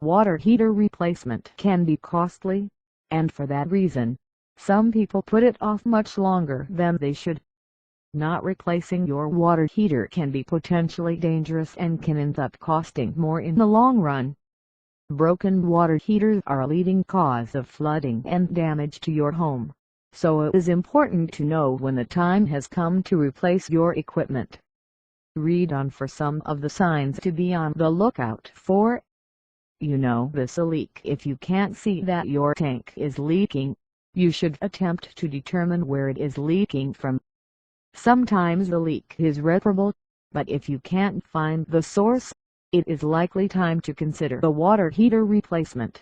Water heater replacement can be costly, and for that reason, some people put it off much longer than they should. Not replacing your water heater can be potentially dangerous and can end up costing more in the long run. Broken water heaters are a leading cause of flooding and damage to your home, so it is important to know when the time has come to replace your equipment. Read on for some of the signs to be on the lookout for. You know this a leak if you can't see that your tank is leaking. You should attempt to determine where it is leaking from. Sometimes the leak is reparable, but if you can't find the source, it is likely time to consider the water heater replacement.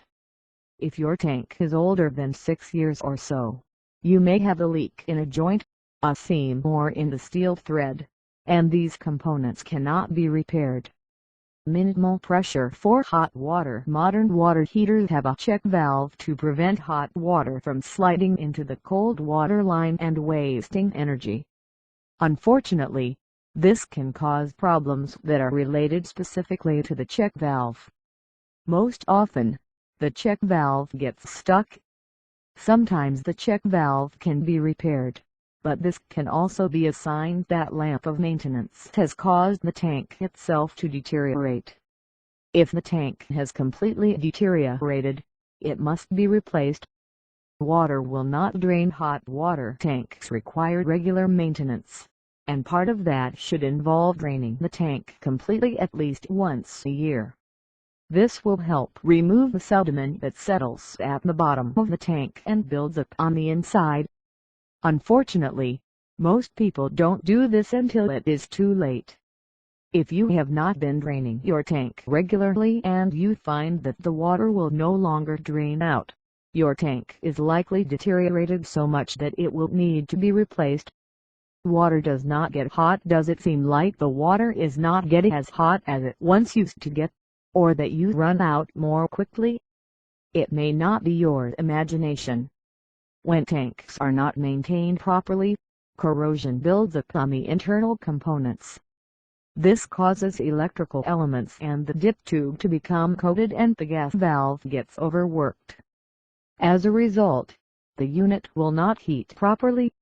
If your tank is older than 6 years or so, you may have a leak in a joint, a seam, or in the steel thread, and these components cannot be repaired. Minimal pressure for hot water. Modern water heaters have a check valve to prevent hot water from sliding into the cold water line and wasting energy. Unfortunately, this can cause problems that are related specifically to the check valve. Most often, the check valve gets stuck. Sometimes the check valve can be repaired, but this can also be a sign that lack of maintenance has caused the tank itself to deteriorate. If the tank has completely deteriorated, it must be replaced. Water will not drain. Hot water tanks require regular maintenance, and part of that should involve draining the tank completely at least once a year. This will help remove the sediment that settles at the bottom of the tank and builds up on the inside. Unfortunately, most people don't do this until it is too late. If you have not been draining your tank regularly and you find that the water will no longer drain out, your tank is likely deteriorated so much that it will need to be replaced. Water does not get hot. Does it seem like the water is not getting as hot as it once used to get, or that you run out more quickly? It may not be your imagination. When tanks are not maintained properly, corrosion builds up on the internal components. This causes electrical elements and the dip tube to become coated and the gas valve gets overworked. As a result, the unit will not heat properly.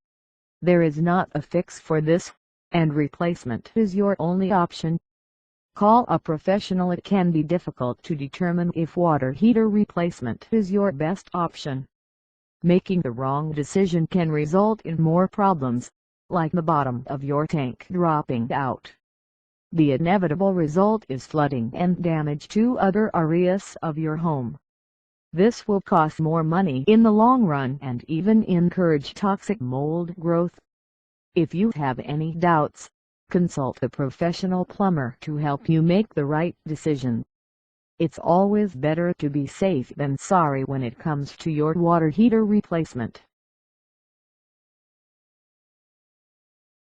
There is not a fix for this, and replacement is your only option. Call a professional. It can be difficult to determine if water heater replacement is your best option. Making the wrong decision can result in more problems, like the bottom of your tank dropping out. The inevitable result is flooding and damage to other areas of your home. This will cost more money in the long run and even encourage toxic mold growth. If you have any doubts, consult a professional plumber to help you make the right decision. It's always better to be safe than sorry when it comes to your water heater replacement.